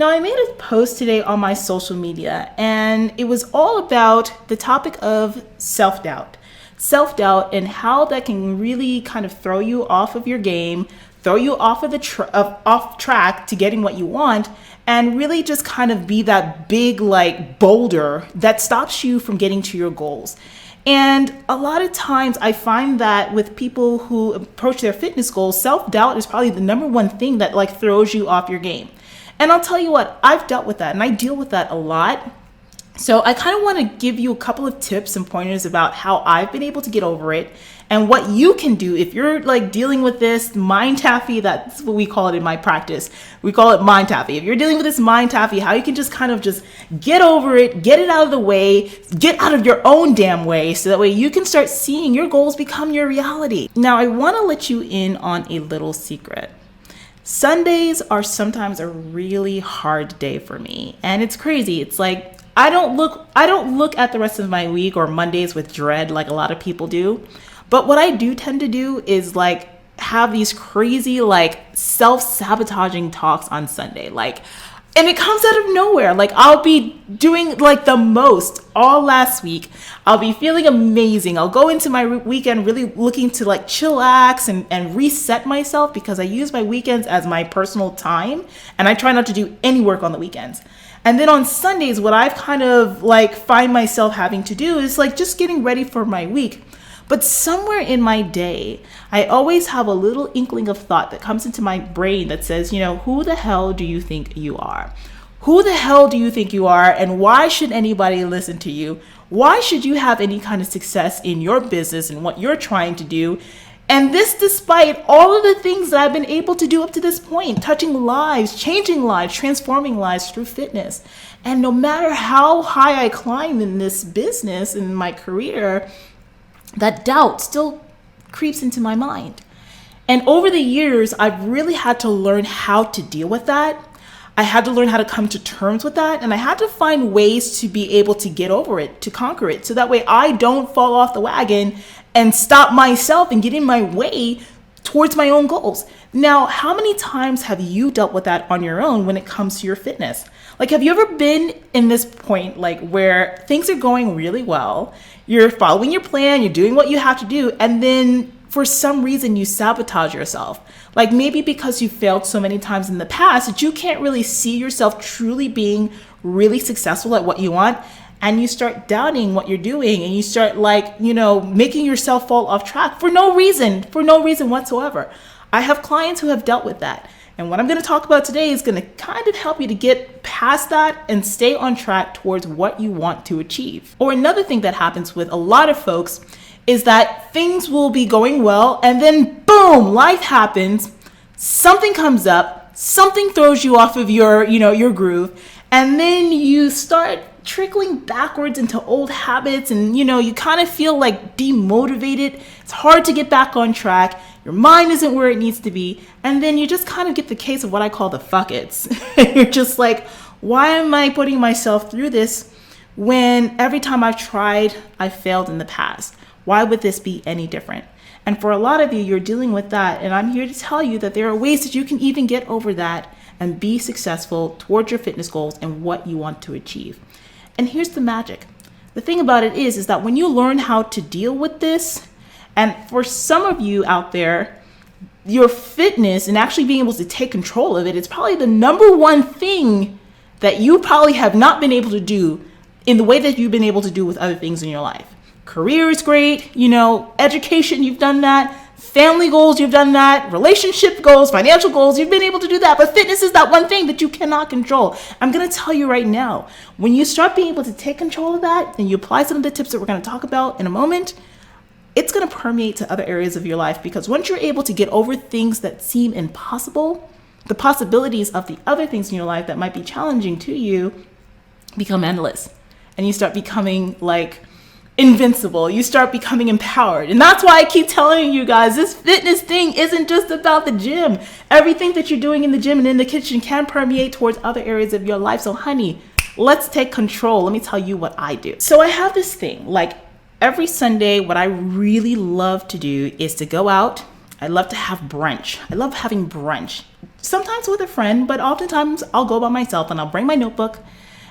Now, I made a post today on my social media, and it was all about the topic of self-doubt. Self-doubt and how that can really kind of throw you off of your game, throw you off of off track to getting what you want, and really just kind of be that big like boulder that stops you from getting to your goals. And a lot of times I find that with people who approach their fitness goals, self-doubt is probably the number one thing that like throws you off your game. And I'll tell you what, I've dealt with that and I deal with that a lot. So I kind of want to give you a couple of tips and pointers about how I've been able to get over it and what you can do if you're like dealing with this mind taffy. That's what we call it in my practice. We call it mind taffy. If you're dealing with this mind taffy, how you can just kind of just get over it, get it out of the way, get out of your own damn way, so that way you can start seeing your goals become your reality. Now, I want to let you in on a little secret. Sundays are sometimes a really hard day for me, and it's crazy. It's like I don't look at the rest of my week or Mondays with dread like a lot of people do. But what I do tend to do is like have these crazy like self-sabotaging talks on Sunday. And it comes out of nowhere. Like I'll be doing like the most all last week. I'll be feeling amazing. I'll go into my weekend really looking to like chillax and reset myself, because I use my weekends as my personal time and I try not to do any work on the weekends. And then on Sundays, what I've kind of like find myself having to do is like just getting ready for my week. But somewhere in my day, I always have a little inkling of thought that comes into my brain that says, who the hell do you think you are? Who the hell do you think you are? And why should anybody listen to you? Why should you have any kind of success in your business and what you're trying to do? And this despite all of the things that I've been able to do up to this point, touching lives, changing lives, transforming lives through fitness. And no matter how high I climb in this business, in my career, that doubt still creeps into my mind. And over the years, I've really had to learn how to deal with that. I had to learn how to come to terms with that. And I had to find ways to be able to get over it, to conquer it. So that way I don't fall off the wagon and stop myself and get in my way towards my own goals. Now, how many times have you dealt with that on your own when it comes to your fitness? Like, have you ever been in this point, like where things are going really well, you're following your plan, you're doing what you have to do, and then for some reason you sabotage yourself? Like maybe because you failed so many times in the past that you can't really see yourself truly being really successful at what you want. And you start doubting what you're doing, and you start making yourself fall off track for no reason whatsoever. I have clients who have dealt with that. And what I'm going to talk about today is going to kind of help you to get past that and stay on track towards what you want to achieve. Or another thing that happens with a lot of folks is that things will be going well, and then boom, life happens. Something comes up, something throws you off of your groove, and then you start trickling backwards into old habits, and you kind of feel like demotivated. It's hard to get back on track. Your mind isn't where it needs to be, and then you just kind of get the case of what I call the fuck it's. You're just like, why am I putting myself through this when every time I've tried, I've failed in the past? Why would this be any different? And for a lot of you, you're dealing with that, and I'm here to tell you that there are ways that you can even get over that and be successful towards your fitness goals and what you want to achieve. And here's the magic. The thing about it is that when you learn how to deal with this, and for some of you out there, your fitness and actually being able to take control of it, it's probably the number one thing that you probably have not been able to do in the way that you've been able to do with other things in your life. Career is great, education, you've done that. Family goals, you've done that. Relationship goals, financial goals, you've been able to do that. But fitness is that one thing that you cannot control. I'm going to tell you right now, when you start being able to take control of that and you apply some of the tips that we're going to talk about in a moment, it's going to permeate to other areas of your life, because once you're able to get over things that seem impossible, the possibilities of the other things in your life that might be challenging to you become endless. And you start becoming like invincible. You start becoming empowered. And that's why I keep telling you guys, this fitness thing isn't just about the gym. Everything that you're doing in the gym and in the kitchen can permeate towards other areas of your life. So honey, let's take control. Let me tell you what I do. So I have this thing, like every Sunday, what I really love to do is to go out I love to have brunch. I love having brunch, sometimes with a friend, but oftentimes I'll go by myself and I'll bring my notebook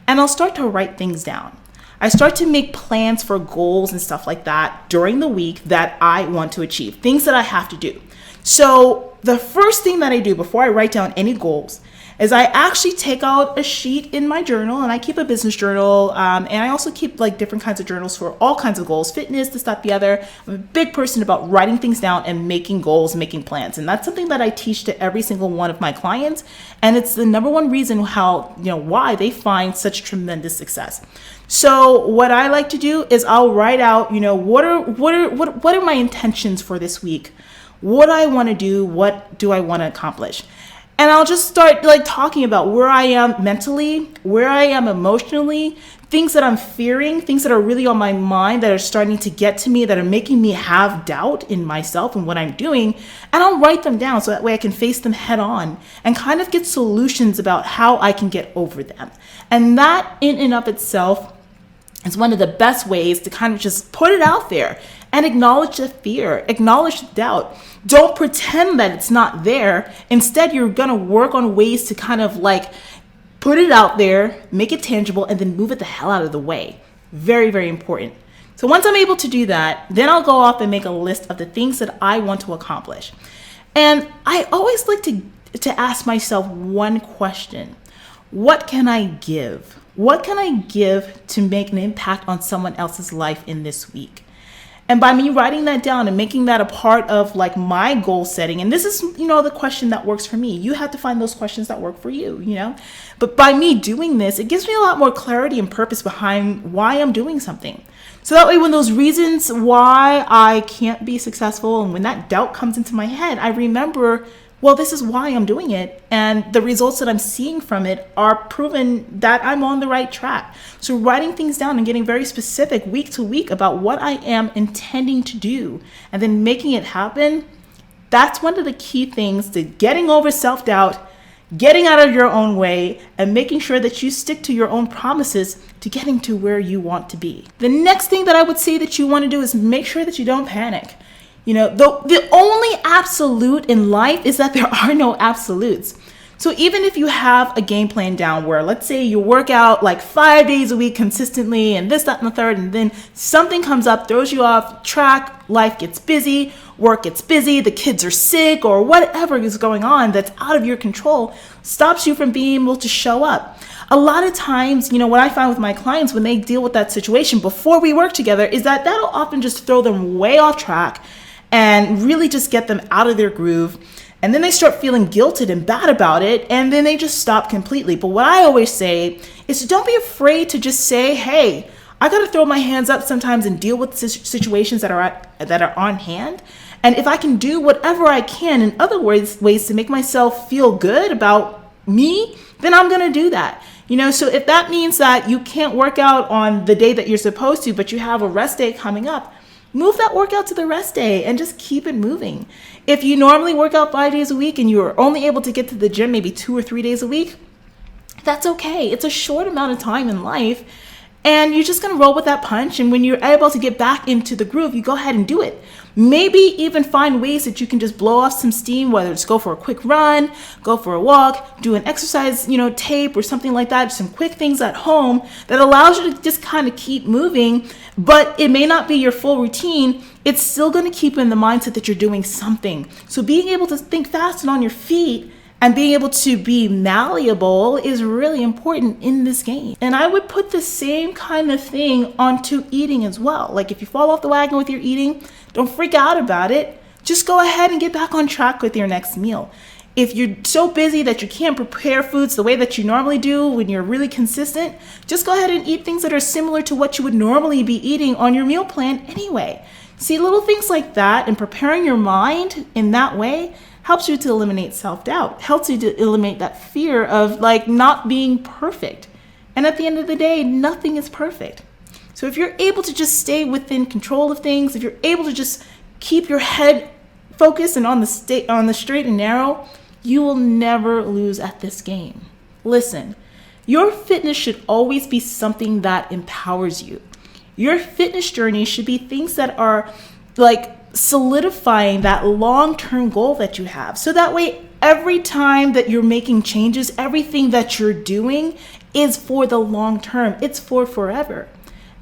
and I'll start to write things down. I start to make plans for goals and stuff like that during the week that I want to achieve, things that I have to do. So the first thing that I do before I write down any goals is I actually take out a sheet in my journal, and I keep a business journal, and I also keep like different kinds of journals for all kinds of goals, fitness, this, that, the other. I'm a big person about writing things down and making goals, making plans, and that's something that I teach to every single one of my clients, and it's the number one reason why they find such tremendous success. So what I like to do is I'll write out, what are my intentions for this week? What I want to do, what do I want to accomplish? And I'll just start talking about where I am mentally, where I am emotionally, things that I'm fearing, things that are really on my mind that are starting to get to me, that are making me have doubt in myself and what I'm doing. And I'll write them down so that way I can face them head on and kind of get solutions about how I can get over them. And that in and of itself is one of the best ways to kind of just put it out there and acknowledge the fear, acknowledge the doubt. Don't pretend that it's not there. Instead, you're going to work on ways to kind of put it out there, make it tangible, and then move it the hell out of the way. Very, very important. So once I'm able to do that, then I'll go off and make a list of the things that I want to accomplish. And I always like to ask myself one question. What can I give? What can I give to make an impact on someone else's life in this week? And by me writing that down and making that a part of my goal setting, and this is, the question that works for me. You have to find those questions that work for you, But by me doing this, it gives me a lot more clarity and purpose behind why I'm doing something. So that way, when those reasons why I can't be successful and when that doubt comes into my head, I remember, well, this is why I'm doing it. And the results that I'm seeing from it are proven that I'm on the right track. So writing things down and getting very specific week to week about what I am intending to do and then making it happen, that's one of the key things to getting over self-doubt, getting out of your own way, and making sure that you stick to your own promises to getting to where you want to be. The next thing that I would say that you want to do is make sure that you don't panic. The only absolute in life is that there are no absolutes. So even if you have a game plan down where, let's say you work out 5 days a week consistently and this, that, and the third, and then something comes up, throws you off track, life gets busy, work gets busy, the kids are sick, or whatever is going on that's out of your control, stops you from being able to show up. A lot of times, what I find with my clients when they deal with that situation before we work together is that that'll often just throw them way off track and really just get them out of their groove. And then they start feeling guilted and bad about it, and then they just stop completely. But what I always say is don't be afraid to just say, hey, I got to throw my hands up sometimes and deal with situations that are on hand. And if I can do whatever I can in other ways to make myself feel good about me, then I'm going to do that. So if that means that you can't work out on the day that you're supposed to, but you have a rest day coming up, move that workout to the rest day and just keep it moving. If you normally work out 5 days a week and you're only able to get to the gym maybe 2 or 3 days a week, that's okay. It's a short amount of time in life, and you're just going to roll with that punch. And when you're able to get back into the groove, you go ahead and do it. Maybe even find ways that you can just blow off some steam, whether it's go for a quick run, go for a walk, do an exercise, tape or something like that, some quick things at home that allows you to just kind of keep moving. But it may not be your full routine. It's still going to keep you in the mindset that you're doing something. So being able to think fast and on your feet and being able to be malleable is really important in this game. And I would put the same kind of thing onto eating as well. If you fall off the wagon with your eating, don't freak out about it. Just go ahead and get back on track with your next meal. If you're so busy that you can't prepare foods the way that you normally do when you're really consistent, just go ahead and eat things that are similar to what you would normally be eating on your meal plan anyway. See, little things like that and preparing your mind in that way helps you to eliminate self-doubt, helps you to eliminate that fear of not being perfect. And at the end of the day, nothing is perfect. So if you're able to just stay within control of things, if you're able to just keep your head focused and on the straight and narrow, you will never lose at this game. Listen, your fitness should always be something that empowers you. Your fitness journey should be things that are solidifying that long-term goal that you have. So that way, every time that you're making changes, everything that you're doing is for the long term. It's for forever.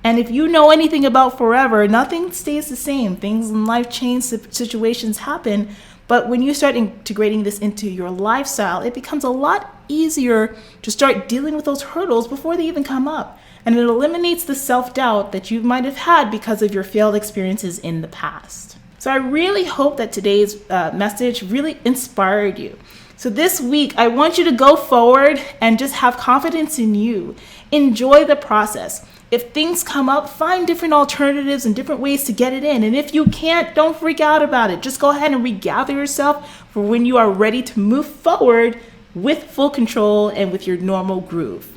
And if you know anything about forever, nothing stays the same. Things in life change, situations happen. But when you start integrating this into your lifestyle, it becomes a lot easier to start dealing with those hurdles before they even come up. And it eliminates the self-doubt that you might have had because of your failed experiences in the past. So I really hope that today's message really inspired you. So this week, I want you to go forward and just have confidence in you. Enjoy the process. If things come up, find different alternatives and different ways to get it in. And if you can't, don't freak out about it. Just go ahead and regather yourself for when you are ready to move forward with full control and with your normal groove.